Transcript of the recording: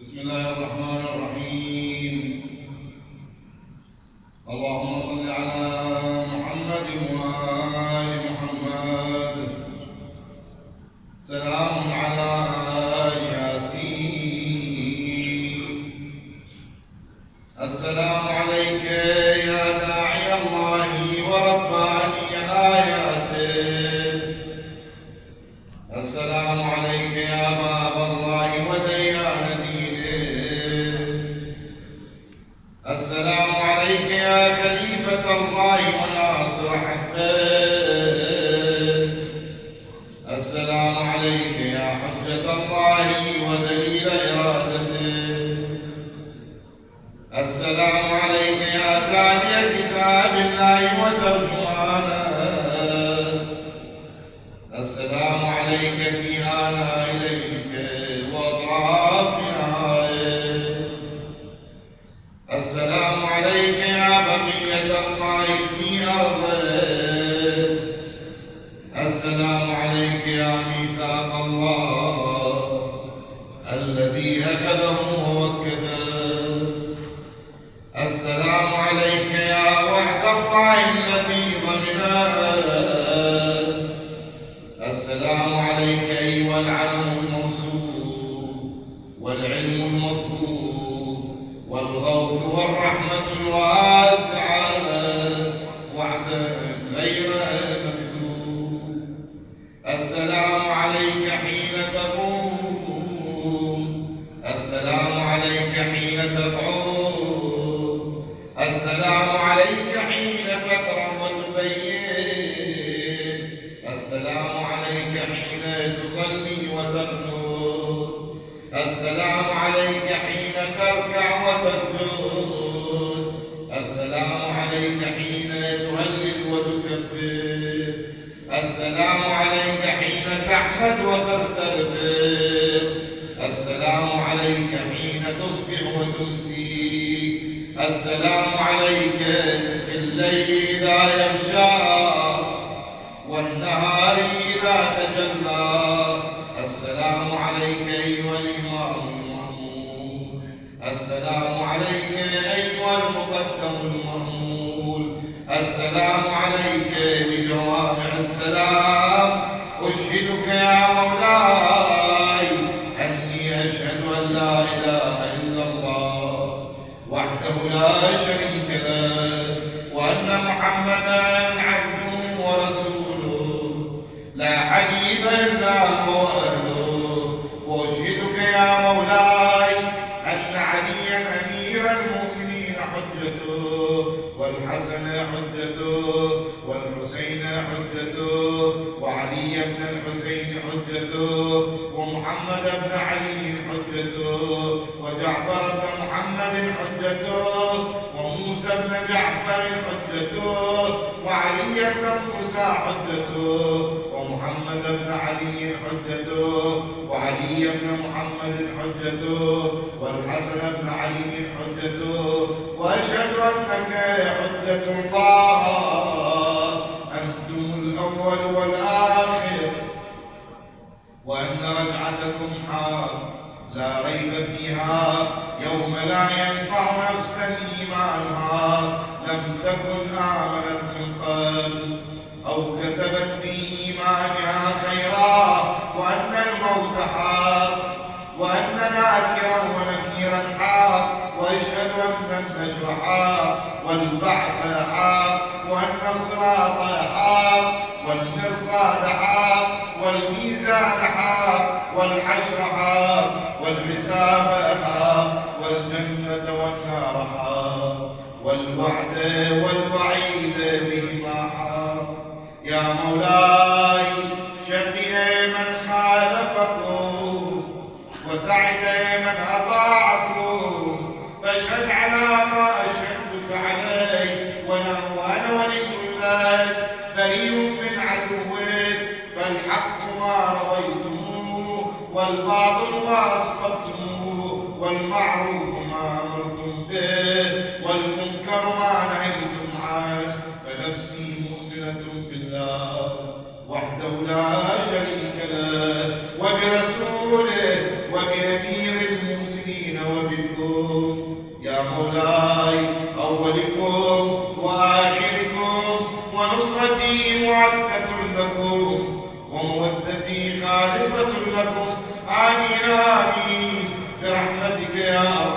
بسم الله الرحمن الرحيم. اللهم صل على محمد وآل محمد. سلام على آل ياسين. السلام عليك يا داعي الله ورباني آياته. السلام عليك يا باب الله وديان دينه. السلام عليك يا خليفة الله وناصر حقه. السلام عليك يا حجة الله ودليل إرادته. السلام عليك يا تالي كتاب الله وترجمانه. السلام عليك في آلاء ليلك وأطراف نهارك. السلام عليك يا بقية الله في أرضه. السلام عليك يا ميثاق الله الذي أخذه ووكده. السلام عليك يا وحد الله الذي ضمنه. السلام عليك أيها العلم المنصور والعلم المصبور والغوث والرحمة الواسعة وعدا غير مكذوب. السلام عليك حين تقوم. السلام عليك حين تقعد. السلام عليك حين تقرأ وتبين. السلام عليك حين تصلي وتقنط. السلام عليك حين تركع وتسجد. السلام عليك حين تهلل وتكبر. السلام عليك حين تحمد وتستغفر. السلام عليك حين تصبح وتمسي. السلام عليك في الليل إذا يغشى والنهار إذا تجلى. السلام عليك أيها الإمام المأمون. السلام عليك أيها المقدم المأمول. السلام عليك بجوامع السلام. أشهدك يا مولاي أني أشهد أن لا إله إلا الله وحده لا شريك له وأن محمدا عبده ورسوله لا حبيب إلا هو أهله. وأشهدك يا مولاي أن عليا أمير المؤمنين حجته والحسن حجته والحسين حجته وعلي بن الحسين حجته ومحمد بن علي حجته وجعفر بن محمد حجته وموسى بن جعفر حجته وعلي بن موسى حجته ومحمد بن علي حجته وعلي بن محمد حجته والحسن بن علي حجته. وأشهد أنك حجة الله أنتم الأول والآخر وأن رجعتكم حق لا ريب فيها يوم لا ينفع نفسا إيمانها لم تكن آمنت من قبل أو كسبت في إيمانها خيرا. وأن الموت حق وأن ناكرا ونكيرا حق. وأشهد أن النشر حق والبعث حق وأن الصراط حق والمرصاد حق والميزان حق والحشر حق والحساب حق والجنة والنار حق والوعد والوعيد بهما حق. يا مولاي شقي من خالفكم وسعد من أطاعكم. فاشهد على ما أشهدتك عليه وأنا ولي لك بريء من عدوك. فالحق ما رويتموه والباطل ما أسقطتموه والمعروف ما أمرتم به والمنكر ما نهيتم عنه. فنفسي مؤمنة بالله وحده لا شريك له وبرسوله وبأمير المؤمنين وبكم يا مولاي، أولكم وآخركم، ونصرتي معدة لكم ومودتي خالصة لكم. آمين آمين برحمتك يا